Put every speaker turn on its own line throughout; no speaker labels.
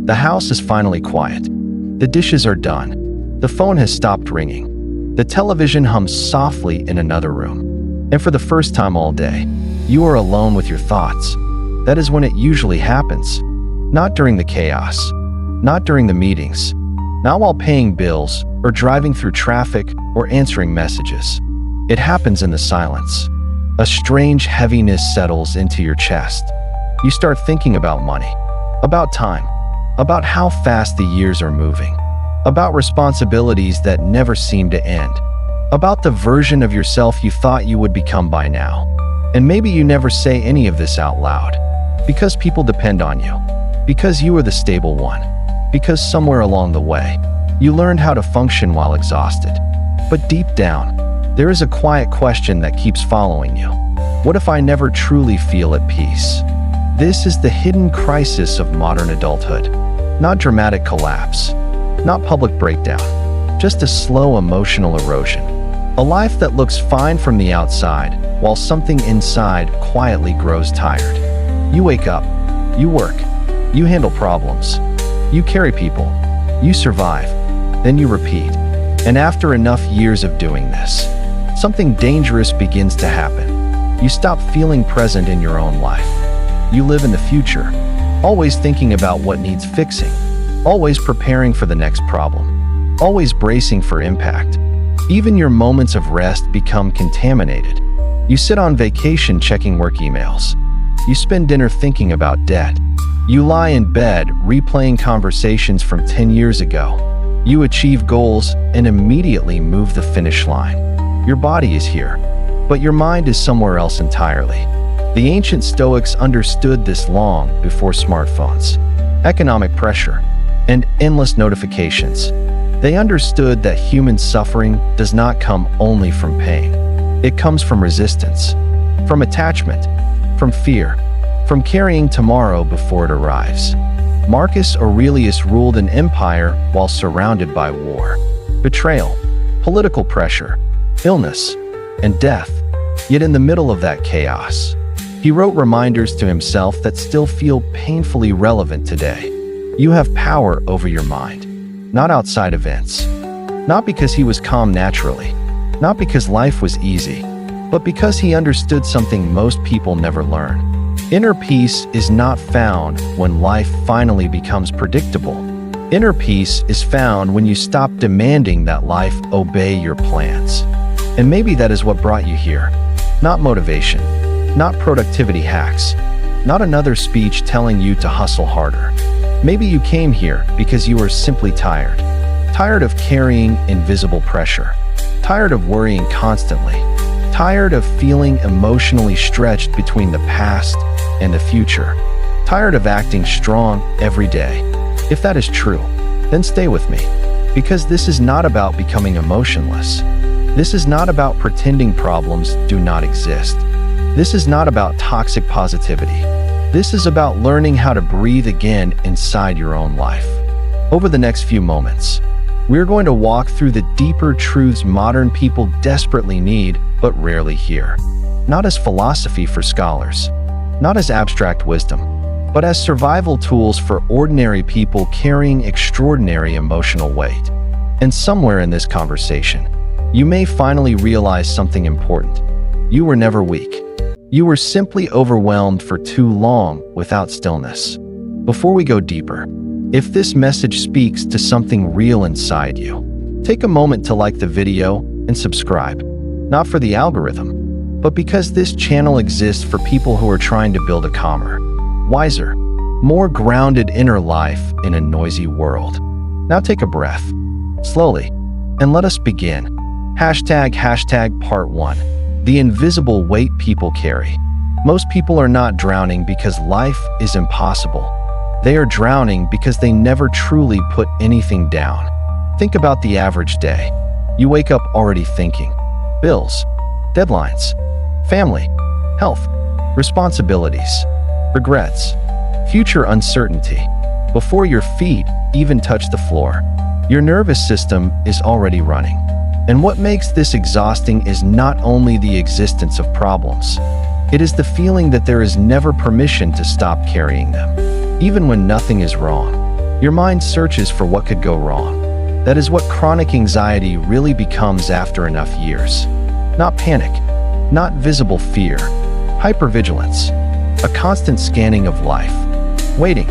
The house is finally quiet. The dishes are done. The phone has stopped ringing. The television hums softly in another room. And for the first time all day, you are alone with your thoughts. That is when it usually happens. Not during the chaos. Not during the meetings. Not while paying bills, or driving through traffic, or answering messages. It happens in the silence. A strange heaviness settles into your chest. You start thinking about money, about time, about how fast the years are moving, about responsibilities that never seem to end, about the version of yourself you thought you would become by now. And maybe you never say any of this out loud, because people depend on you, because you are the stable one, because somewhere along the way, you learned how to function while exhausted. But deep down, there is a quiet question that keeps following you. What if I never truly feel at peace? This is the hidden crisis of modern adulthood. Not dramatic collapse, not public breakdown, just a slow emotional erosion. A life that looks fine from the outside, while something inside quietly grows tired. You wake up, you work, you handle problems, you carry people, you survive, then you repeat. And after enough years of doing this, something dangerous begins to happen. You stop feeling present in your own life. You live in the future, always thinking about what needs fixing, always preparing for the next problem, always bracing for impact. Even your moments of rest become contaminated. You sit on vacation checking work emails. You spend dinner thinking about debt. You lie in bed replaying conversations from 10 years ago. You achieve goals and immediately move the finish line. Your body is here, but your mind is somewhere else entirely. The ancient Stoics understood this long before smartphones, economic pressure, and endless notifications. They understood that human suffering does not come only from pain. It comes from resistance, from attachment, from fear, from carrying tomorrow before it arrives. Marcus Aurelius ruled an empire while surrounded by war, betrayal, political pressure, illness, and death. Yet in the middle of that chaos, he wrote reminders to himself that still feel painfully relevant today. You have power over your mind, not outside events. Not because he was calm naturally, not because life was easy, but because he understood something most people never learn. Inner peace is not found when life finally becomes predictable. Inner peace is found when you stop demanding that life obey your plans. And maybe that is what brought you here. Not motivation, not productivity hacks, not another speech telling you to hustle harder. Maybe you came here because you were simply tired. Tired of carrying invisible pressure. Tired of worrying constantly. Tired of feeling emotionally stretched between the past and the future. Tired of acting strong every day. If that is true, then stay with me. Because this is not about becoming emotionless. This is not about pretending problems do not exist. This is not about toxic positivity. This is about learning how to breathe again inside your own life. Over the next few moments, we're going to walk through the deeper truths modern people desperately need but rarely hear. Not as philosophy for scholars, not as abstract wisdom, but as survival tools for ordinary people carrying extraordinary emotional weight. And somewhere in this conversation, you may finally realize something important. You were never weak. You were simply overwhelmed for too long without stillness. Before we go deeper, if this message speaks to something real inside you, take a moment to like the video and subscribe. Not for the algorithm, but because this channel exists for people who are trying to build a calmer, wiser, more grounded inner life in a noisy world. Now take a breath, slowly, and let us begin. Hashtag part 1. The invisible weight people carry. Most people are not drowning because life is impossible. They are drowning because they never truly put anything down. Think about the average day. You wake up already thinking. Bills, deadlines, family, health, responsibilities, regrets, future uncertainty. Before your feet even touch the floor, your nervous system is already running. And what makes this exhausting is not only the existence of problems, it is the feeling that there is never permission to stop carrying them. Even when nothing is wrong, Your mind searches for what could go wrong. That is what chronic anxiety really becomes after enough years. Not panic, not visible fear, hypervigilance, a constant scanning of life, waiting,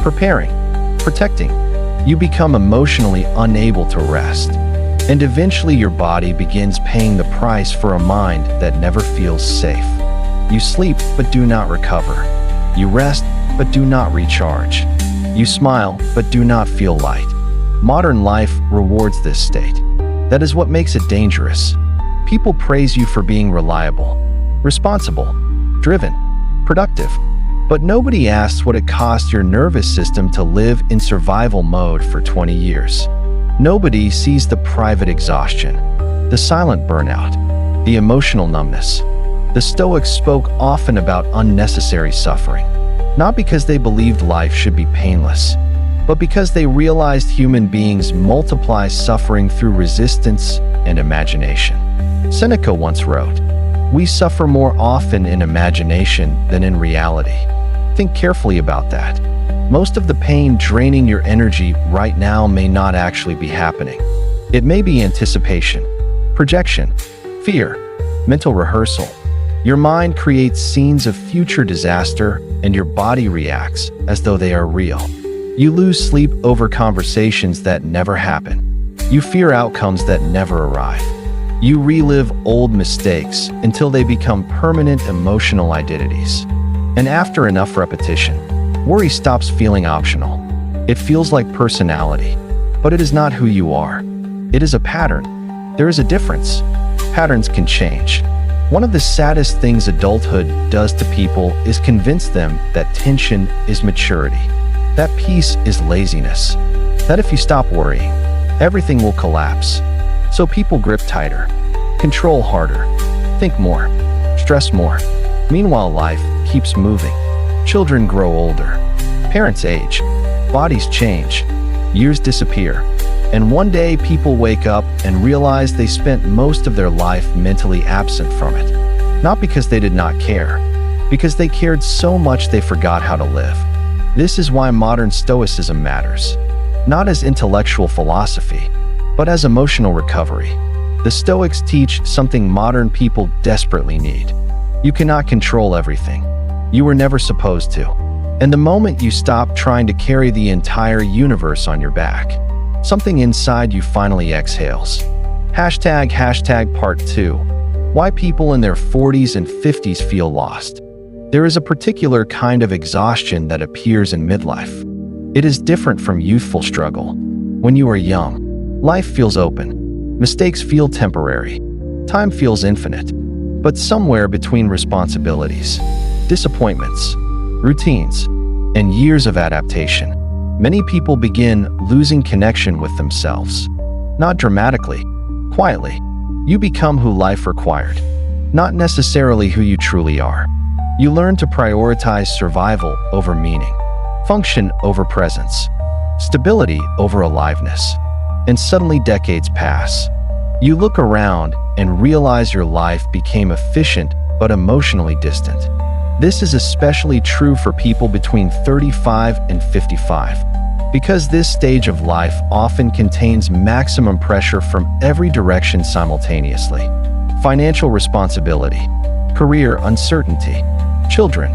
preparing, protecting. You become emotionally unable to rest, and eventually your body begins paying the price for a mind that never feels safe. You sleep but do not recover. You rest but do not recharge. You smile but do not feel light. Modern life rewards this state. That is what makes it dangerous. People praise you for being reliable, responsible, driven, productive, but nobody asks what it costs your nervous system to live in survival mode for 20 years. Nobody sees the private exhaustion, the silent burnout, the emotional numbness. The Stoics spoke often about unnecessary suffering, not because they believed life should be painless, but because they realized human beings multiply suffering through resistance and imagination. Seneca once wrote, "We suffer more often in imagination than in reality." Think carefully about that. Most of the pain draining your energy right now may not actually be happening. It may be anticipation, projection, fear, mental rehearsal. Your mind creates scenes of future disaster, and your body reacts as though they are real. You lose sleep over conversations that never happen. You fear outcomes that never arrive. You relive old mistakes until they become permanent emotional identities. And after enough repetition, worry stops feeling optional. It feels like personality, but it is not who you are. It is a pattern. There is a difference. Patterns can change. One of the saddest things adulthood does to people is convince them that tension is maturity, that peace is laziness, that if you stop worrying, everything will collapse. So people grip tighter, control harder, think more, stress more. Meanwhile, life keeps moving. Children grow older, parents age, bodies change, years disappear, and one day people wake up and realize they spent most of their life mentally absent from it. Not because they did not care, because they cared so much they forgot how to live. This is why modern Stoicism matters, not as intellectual philosophy, but as emotional recovery. The Stoics teach something modern people desperately need. You cannot control everything. You were never supposed to. And the moment you stop trying to carry the entire universe on your back, something inside you finally exhales. Hashtag part 2. Why people in their 40s and 50s feel lost. There is a particular kind of exhaustion that appears in midlife. It is different from youthful struggle. When you are young, life feels open. Mistakes feel temporary. Time feels infinite. But somewhere between responsibilities, disappointments, routines, and years of adaptation, many people begin losing connection with themselves. Not dramatically, quietly. You become who life required, not necessarily who you truly are. You learn to prioritize survival over meaning, function over presence, stability over aliveness. And suddenly decades pass. You look around and realize your life became efficient but emotionally distant. This is especially true for people between 35 and 55, because this stage of life often contains maximum pressure from every direction simultaneously. Financial responsibility, career uncertainty, children,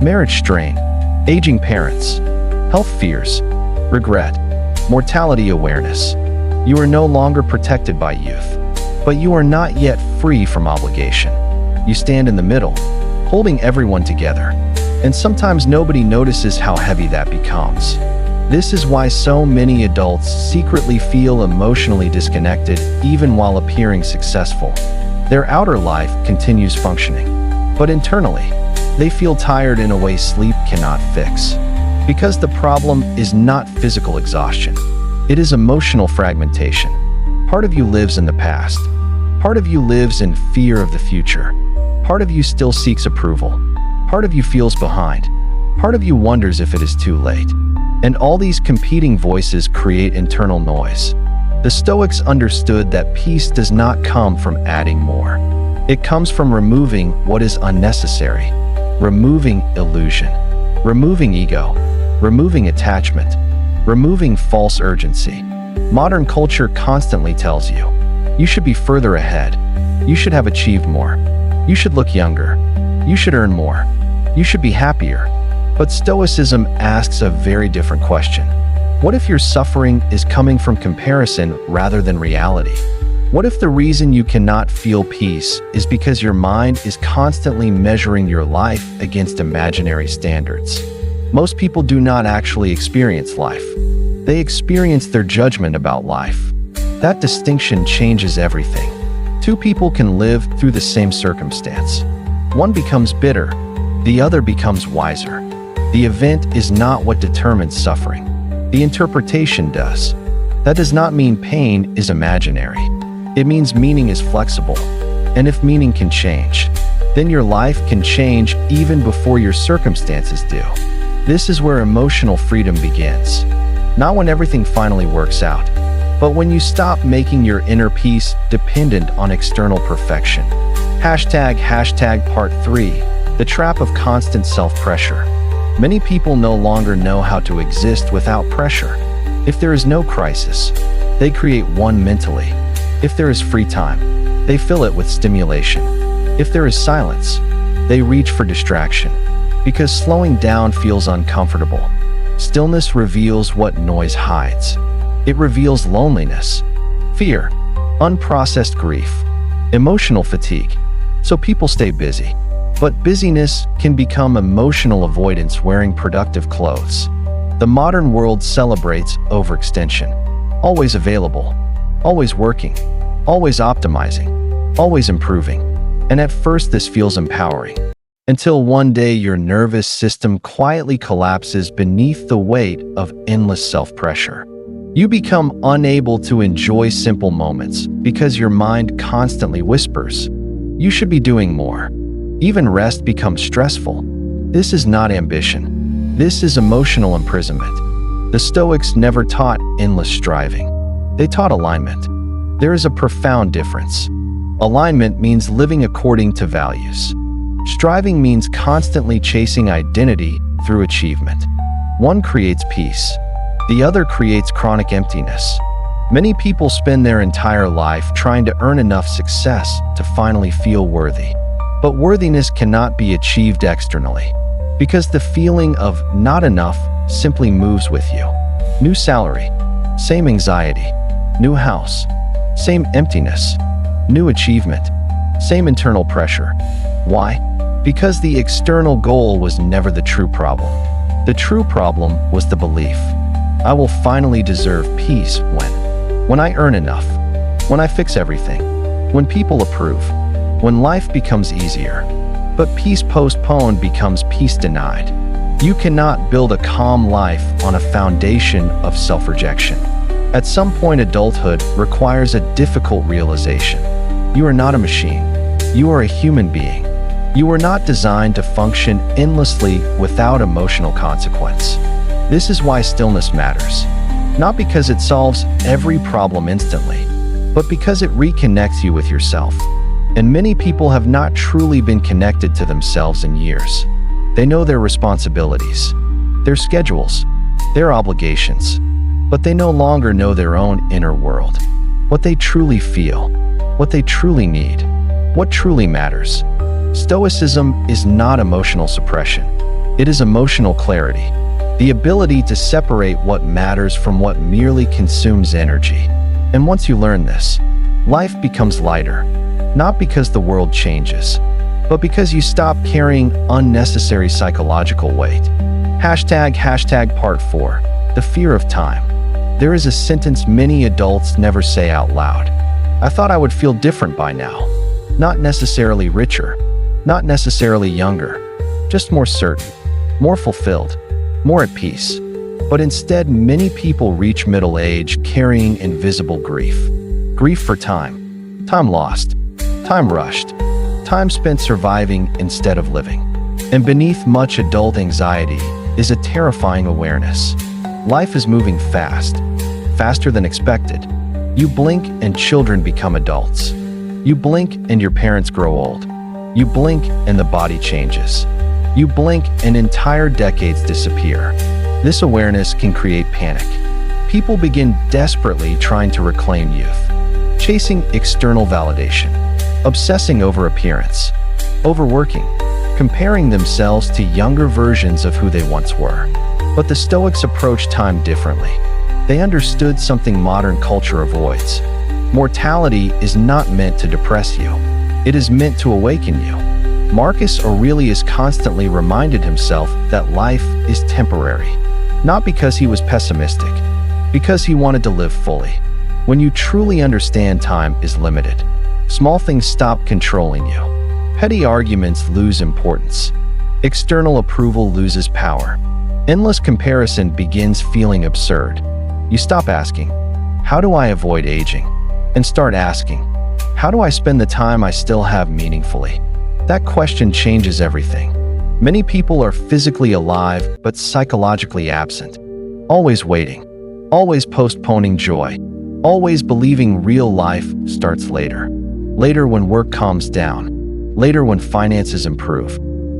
marriage strain, aging parents, health fears, regret, mortality awareness. You are no longer protected by youth, but you are not yet free from obligation. You stand in the middle, holding everyone together, and sometimes nobody notices how heavy that becomes. This is why so many adults secretly feel emotionally disconnected even while appearing successful. Their outer life continues functioning, but internally, they feel tired in a way sleep cannot fix. Because the problem is not physical exhaustion, it is emotional fragmentation. Part of you lives in the past. Part of you lives in fear of the future. Part of you still seeks approval. Part of you feels behind. Part of you wonders if it is too late. And all these competing voices create internal noise. The Stoics understood that peace does not come from adding more. It comes from removing what is unnecessary, removing illusion, removing ego, removing attachment. removing false urgency. Modern culture constantly tells you, you should be further ahead. You should have achieved more. You should look younger. You should earn more. You should be happier. But Stoicism asks a very different question. What if your suffering is coming from comparison rather than reality? What if the reason you cannot feel peace is because your mind is constantly measuring your life against imaginary standards? Most people do not actually experience life. They experience their judgment about life. That distinction changes everything. Two people can live through the same circumstance. One becomes bitter, the other becomes wiser. The event is not what determines suffering. The interpretation does. That does not mean pain is imaginary. It means meaning is flexible. And if meaning can change, then your life can change even before your circumstances do. This is where emotional freedom begins. Not when everything finally works out, but when you stop making your inner peace dependent on external perfection. Hashtag part 3, the trap of constant self-pressure. Many people no longer know how to exist without pressure. If there is no crisis, they create one mentally. If there is free time, they fill it with stimulation. If there is silence, they reach for distraction. Because slowing down feels uncomfortable. Stillness reveals what noise hides. It reveals loneliness, fear, unprocessed grief, emotional fatigue. So people stay busy. But busyness can become emotional avoidance wearing productive clothes. The modern world celebrates overextension. Always available, always working, always optimizing, always improving. And at first this feels empowering. Until one day your nervous system quietly collapses beneath the weight of endless self-pressure. You become unable to enjoy simple moments because your mind constantly whispers, you should be doing more. Even rest becomes stressful. This is not ambition. This is emotional imprisonment. The Stoics never taught endless striving. They taught alignment. There is a profound difference. Alignment means living according to values. Striving means constantly chasing identity through achievement. One creates peace. The other creates chronic emptiness. Many people spend their entire life trying to earn enough success to finally feel worthy. But worthiness cannot be achieved externally, because the feeling of not enough simply moves with you. New salary, same anxiety. New house, same emptiness. New achievement, same internal pressure. Why? Because the external goal was never the true problem. The true problem was the belief. I will finally deserve peace when I earn enough, when I fix everything, when people approve, when life becomes easier. But peace postponed becomes peace denied. You cannot build a calm life on a foundation of self-rejection. At some point, adulthood requires a difficult realization. You are not a machine. You are a human being. You were not designed to function endlessly without emotional consequence. This is why stillness matters. Not because it solves every problem instantly, but because it reconnects you with yourself. And many people have not truly been connected to themselves in years. They know their responsibilities, their schedules, their obligations, but they no longer know their own inner world. What they truly feel, what they truly need, what truly matters. Stoicism is not emotional suppression. It is emotional clarity. The ability to separate what matters from what merely consumes energy. And once you learn this, life becomes lighter, not because the world changes, but because you stop carrying unnecessary psychological weight. Hashtag part 4, the fear of time. There is a sentence many adults never say out loud. I thought I would feel different by now. Not necessarily richer, not necessarily younger, just more certain, more fulfilled, more at peace. But instead, many people reach middle age carrying invisible grief. Grief for time. Time lost. Time rushed. Time spent surviving instead of living. And beneath much adult anxiety is a terrifying awareness. Life is moving fast. Faster than expected. You blink and children become adults. You blink and your parents grow old. You blink and the body changes. You blink and entire decades disappear. This awareness can create panic. People begin desperately trying to reclaim youth, chasing external validation, obsessing over appearance, overworking, comparing themselves to younger versions of who they once were. But the Stoics approached time differently. They understood something modern culture avoids. Mortality is not meant to depress you. It is meant to awaken you. Marcus Aurelius constantly reminded himself that life is temporary, not because he was pessimistic, because he wanted to live fully. When you truly understand time is limited, small things stop controlling you. Petty arguments lose importance. External approval loses power. Endless comparison begins feeling absurd. You stop asking, "How do I avoid aging?" and start asking, "How do I spend the time I still have meaningfully?" That question changes everything. Many people are physically alive but psychologically absent, always waiting, always postponing joy, always believing real life starts later. Later when work calms down, later when finances improve,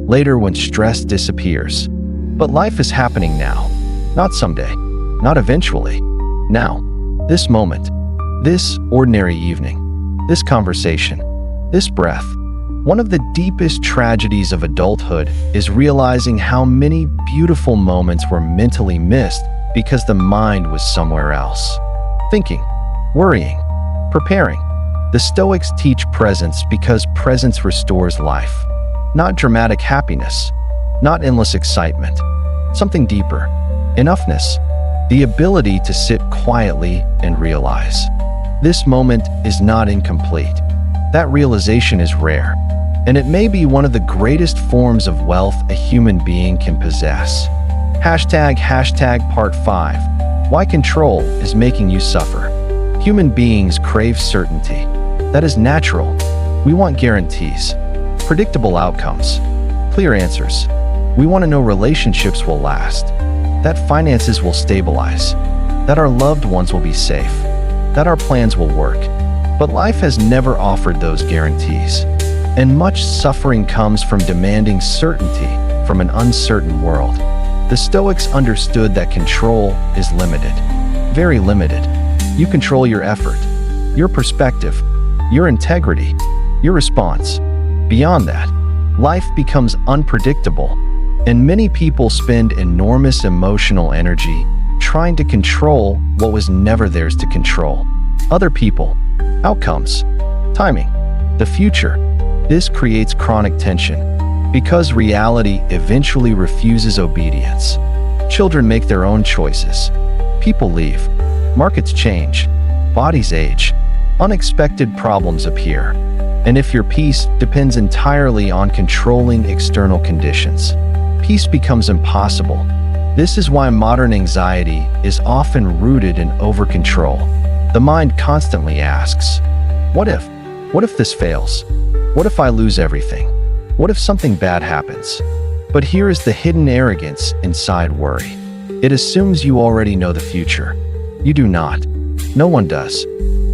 later when stress disappears. But life is happening now, not someday, not eventually. Now, this moment, this ordinary evening, this conversation, this breath. One of the deepest tragedies of adulthood is realizing how many beautiful moments were mentally missed because the mind was somewhere else. Thinking, worrying, preparing. The Stoics teach presence because presence restores life. Not dramatic happiness, not endless excitement. Something deeper. Enoughness. The ability to sit quietly and realize. This moment is not incomplete. That realization is rare. And it may be one of the greatest forms of wealth a human being can possess. Hashtag part 5. Why control is making you suffer. Human beings crave certainty. That is natural. We want guarantees, predictable outcomes, clear answers. We want to know relationships will last, that finances will stabilize, that our loved ones will be safe, that our plans will work. But life has never offered those guarantees. And much suffering comes from demanding certainty from an uncertain world. The Stoics understood that control is limited, very limited. You control your effort, your perspective, your integrity, your response. Beyond that, life becomes unpredictable, and many people spend enormous emotional energy trying to control what was never theirs to control. Other people, outcomes, timing, the future. This creates chronic tension because reality eventually refuses obedience. Children make their own choices. People leave. Markets change. Bodies age. Unexpected problems appear. And if your peace depends entirely on controlling external conditions, peace becomes impossible. This is why modern anxiety is often rooted in over-control. The mind constantly asks, what if? What if this fails? What if I lose everything? What if something bad happens? But here is the hidden arrogance inside worry. It assumes you already know the future. You do not. No one does.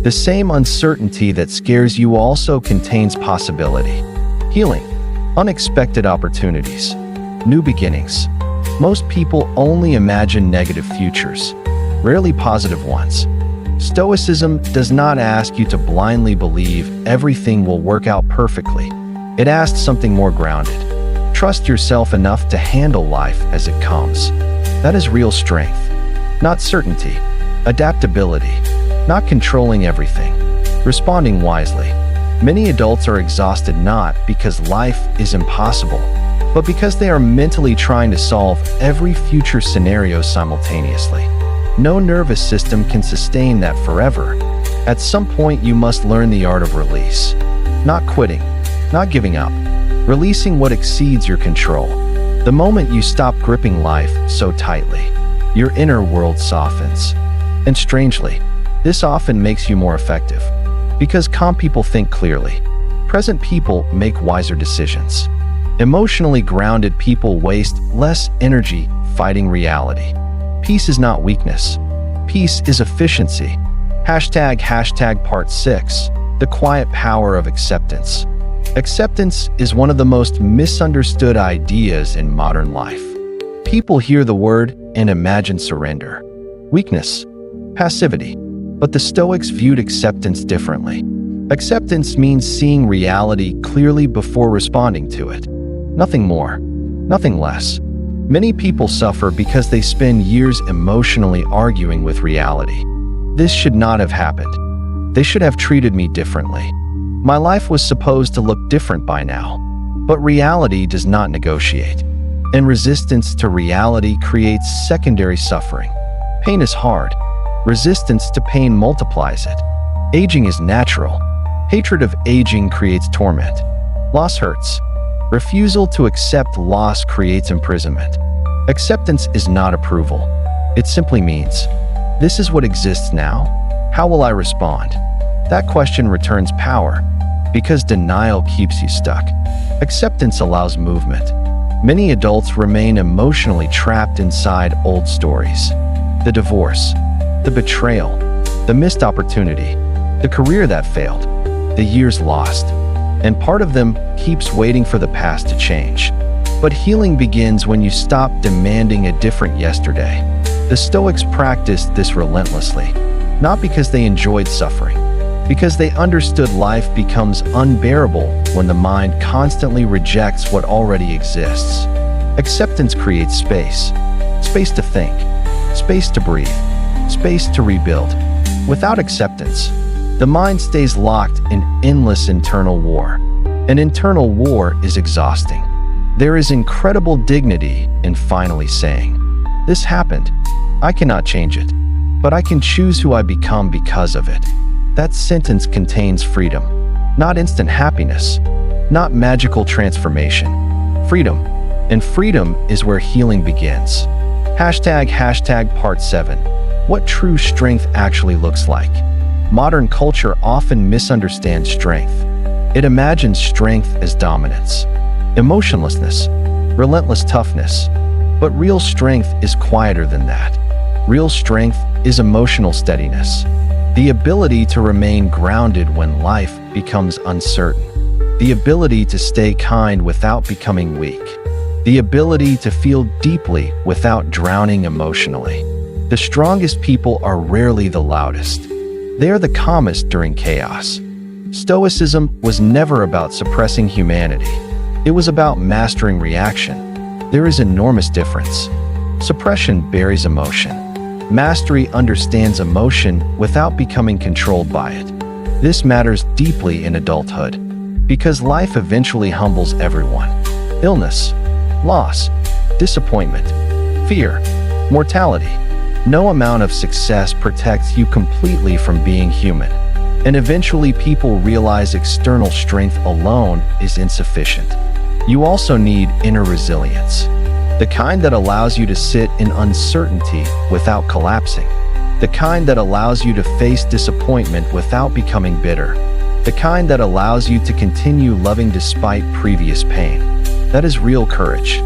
The same uncertainty that scares you also contains possibility, healing, unexpected opportunities, new beginnings. Most people only imagine negative futures, rarely positive ones. Stoicism does not ask you to blindly believe everything will work out perfectly. It asks something more grounded. Trust yourself enough to handle life as it comes. That is real strength, not certainty. Adaptability, not controlling everything. Responding wisely. Many adults are exhausted not because life is impossible, but because they are mentally trying to solve every future scenario simultaneously. No nervous system can sustain that forever. At some point, you must learn the art of release. Not quitting, not giving up. Releasing what exceeds your control. The moment you stop gripping life so tightly, your inner world softens. And strangely, this often makes you more effective. Because calm people think clearly. Present people make wiser decisions. Emotionally grounded people waste less energy fighting reality. Peace is not weakness. Peace is efficiency. Hashtag part 6. The quiet power of acceptance. Acceptance is one of the most misunderstood ideas in modern life. People hear the word and imagine surrender, weakness, passivity. But the Stoics viewed acceptance differently. Acceptance means seeing reality clearly before responding to it. Nothing more, nothing less. Many people suffer because they spend years emotionally arguing with reality. This should not have happened. They should have treated me differently. My life was supposed to look different by now. But reality does not negotiate. And resistance to reality creates secondary suffering. Pain is hard. Resistance to pain multiplies it. Aging is natural. Hatred of aging creates torment. Loss hurts. Refusal to accept loss creates imprisonment. Acceptance is not approval. It simply means, this is what exists now. How will I respond? That question returns power, because denial keeps you stuck. Acceptance allows movement. Many adults remain emotionally trapped inside old stories. The divorce, the betrayal, the missed opportunity, the career that failed, the years lost. And part of them keeps waiting for the past to change. But healing begins when you stop demanding a different yesterday. The Stoics practiced this relentlessly, not because they enjoyed suffering, because they understood life becomes unbearable when the mind constantly rejects what already exists. Acceptance creates space. Space to think, space to breathe, space to rebuild. Without acceptance, the mind stays locked in endless internal war. An internal war is exhausting. There is incredible dignity in finally saying, "This happened. I cannot change it, but I can choose who I become because of it." That sentence contains freedom, not instant happiness, not magical transformation. Freedom. And freedom is where healing begins. Hashtag part 7. What true strength actually looks like. Modern culture often misunderstands strength. It imagines strength as dominance, emotionlessness, relentless toughness. But real strength is quieter than that. Real strength is emotional steadiness. The ability to remain grounded when life becomes uncertain. The ability to stay kind without becoming weak. The ability to feel deeply without drowning emotionally. The strongest people are rarely the loudest. They are the calmest during chaos. Stoicism was never about suppressing humanity. It was about mastering reaction. There is enormous difference. Suppression buries emotion. Mastery understands emotion without becoming controlled by it. This matters deeply in adulthood, because life eventually humbles everyone. Illness, loss, disappointment, fear, mortality. No amount of success protects you completely from being human. And eventually people realize external strength alone is insufficient. You also need inner resilience. The kind that allows you to sit in uncertainty without collapsing. The kind that allows you to face disappointment without becoming bitter. The kind that allows you to continue loving despite previous pain. That is real courage.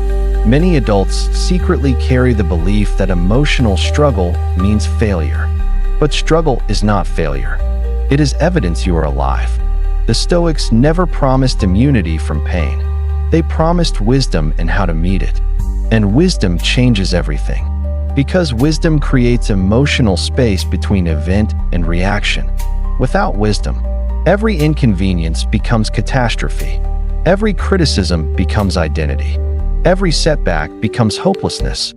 Many adults secretly carry the belief that emotional struggle means failure. But struggle is not failure. It is evidence you are alive. The Stoics never promised immunity from pain. They promised wisdom and how to meet it. And wisdom changes everything. Because wisdom creates emotional space between event and reaction. Without wisdom, every inconvenience becomes catastrophe. Every criticism becomes identity. Every setback becomes hopelessness.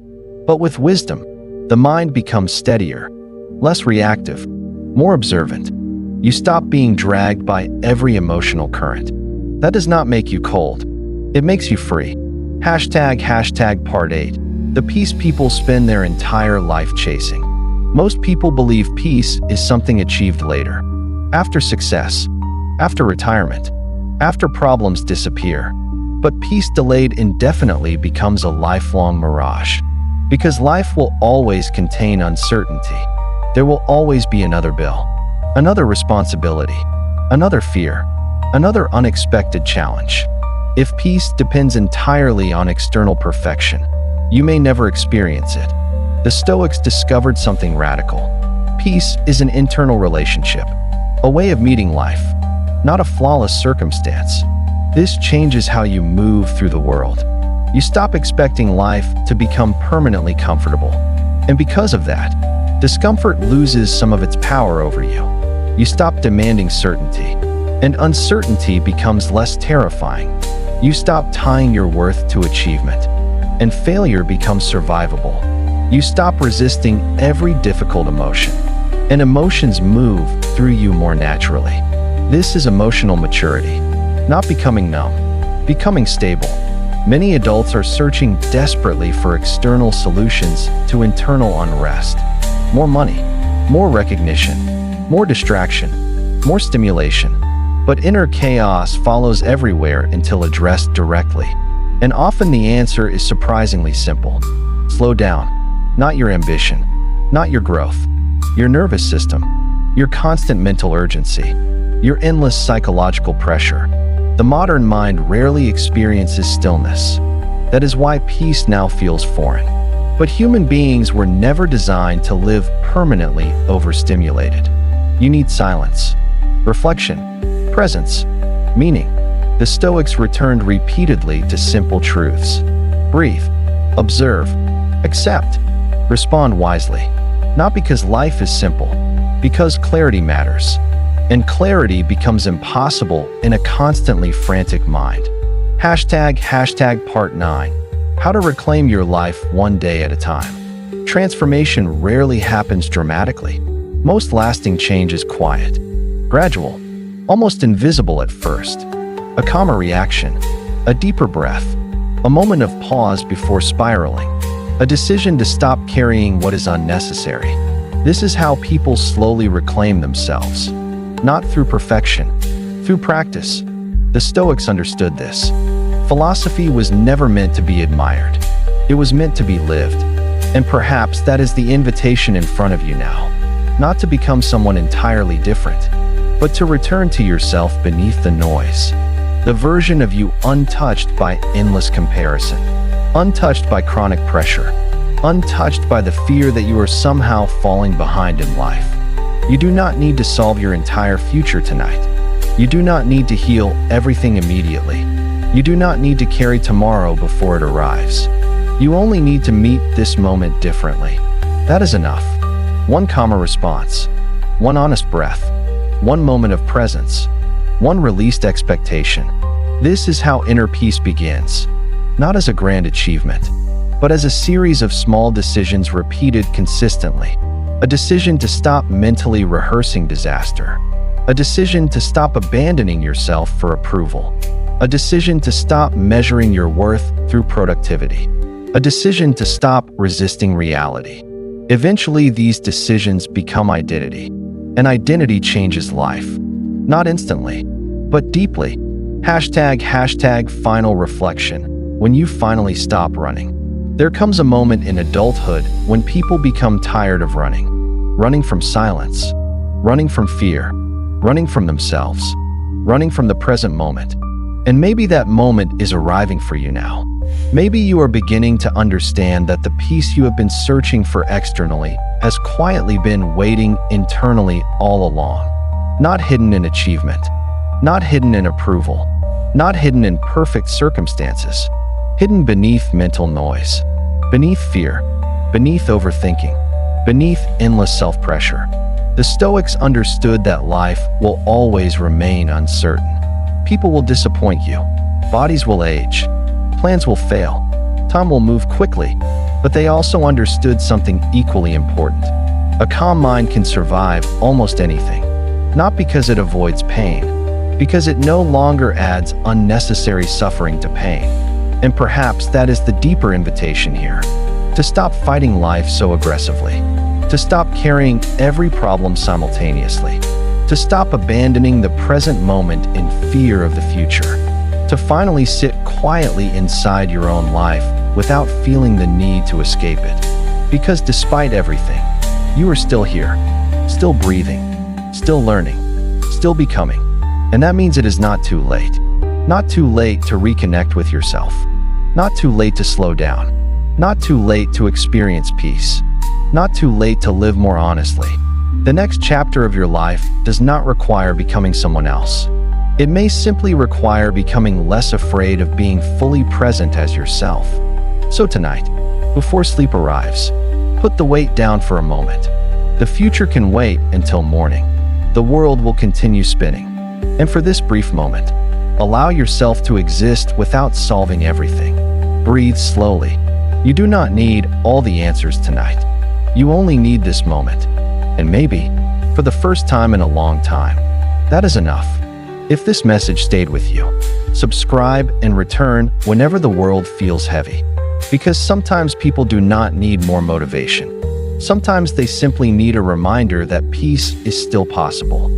But with wisdom, the mind becomes steadier, less reactive, more observant. You stop being dragged by every emotional current. That does not make you cold. It makes you free. Hashtag part 8. The peace people spend their entire life chasing. Most people believe peace is something achieved later. After success, after retirement, after problems disappear. But peace delayed indefinitely becomes a lifelong mirage. Because life will always contain uncertainty. There will always be another bill, another responsibility, another fear, another unexpected challenge. If peace depends entirely on external perfection, you may never experience it. The Stoics discovered something radical. Peace is an internal relationship, a way of meeting life, not a flawless circumstance. This changes how you move through the world. You stop expecting life to become permanently comfortable. And because of that, discomfort loses some of its power over you. You stop demanding certainty, and uncertainty becomes less terrifying. You stop tying your worth to achievement, and failure becomes survivable. You stop resisting every difficult emotion, and emotions move through you more naturally. This is emotional maturity, not becoming numb, becoming stable. Many adults are searching desperately for external solutions to internal unrest. More money, more recognition, more distraction, more stimulation. But inner chaos follows everywhere until addressed directly. And often the answer is surprisingly simple. Slow down. Not your ambition, not your growth, your nervous system, your constant mental urgency, your endless psychological pressure. The modern mind rarely experiences stillness. That is why peace now feels foreign. But human beings were never designed to live permanently overstimulated. You need silence, reflection, presence, meaning. The Stoics returned repeatedly to simple truths. Breathe, observe, accept, respond wisely. Not because life is simple, because clarity matters. And clarity becomes impossible in a constantly frantic mind. Hashtag part 9. How to reclaim your life one day at a time. Transformation rarely happens dramatically. Most lasting change is quiet, gradual, almost invisible at first. A calmer reaction, a deeper breath, a moment of pause before spiraling, a decision to stop carrying what is unnecessary. This is how people slowly reclaim themselves. Not through perfection, through practice. The Stoics understood this. Philosophy was never meant to be admired. It was meant to be lived. And perhaps that is the invitation in front of you now. Not to become someone entirely different, but to return to yourself beneath the noise. The version of you untouched by endless comparison, untouched by chronic pressure, untouched by the fear that you are somehow falling behind in life. You do not need to solve your entire future tonight. You do not need to heal everything immediately. You do not need to carry tomorrow before it arrives. You only need to meet this moment differently. That is enough. One calmer response, one honest breath, one moment of presence, one released expectation. This is how inner peace begins, not as a grand achievement, but as a series of small decisions repeated consistently. A decision to stop mentally rehearsing disaster. A decision to stop abandoning yourself for approval. A decision to stop measuring your worth through productivity. A decision to stop resisting reality. Eventually, these decisions become identity. And identity changes life. Not instantly, but deeply. Hashtag final reflection. When you finally stop running. There comes a moment in adulthood when people become tired of running. Running from silence. Running from fear. Running from themselves. Running from the present moment. And maybe that moment is arriving for you now. Maybe you are beginning to understand that the peace you have been searching for externally has quietly been waiting internally all along. Not hidden in achievement. Not hidden in approval. Not hidden in perfect circumstances. Hidden beneath mental noise, beneath fear, beneath overthinking, beneath endless self-pressure. The Stoics understood that life will always remain uncertain. People will disappoint you, bodies will age, plans will fail, time will move quickly, but they also understood something equally important. A calm mind can survive almost anything, not because it avoids pain, because it no longer adds unnecessary suffering to pain. And perhaps that is the deeper invitation here. To stop fighting life so aggressively. To stop carrying every problem simultaneously. To stop abandoning the present moment in fear of the future. To finally sit quietly inside your own life without feeling the need to escape it. Because despite everything, you are still here, still breathing, still learning, still becoming. And that means it is not too late. Not too late to reconnect with yourself. Not too late to slow down. Not too late to experience peace. Not too late to live more honestly. The next chapter of your life does not require becoming someone else. It may simply require becoming less afraid of being fully present as yourself. So tonight, before sleep arrives, put the weight down for a moment. The future can wait until morning. The world will continue spinning. And for this brief moment, allow yourself to exist without solving everything. Breathe slowly. You do not need all the answers tonight. You only need this moment. And maybe, for the first time in a long time, that is enough. If this message stayed with you, subscribe and return whenever the world feels heavy. Because sometimes people do not need more motivation. Sometimes they simply need a reminder that peace is still possible.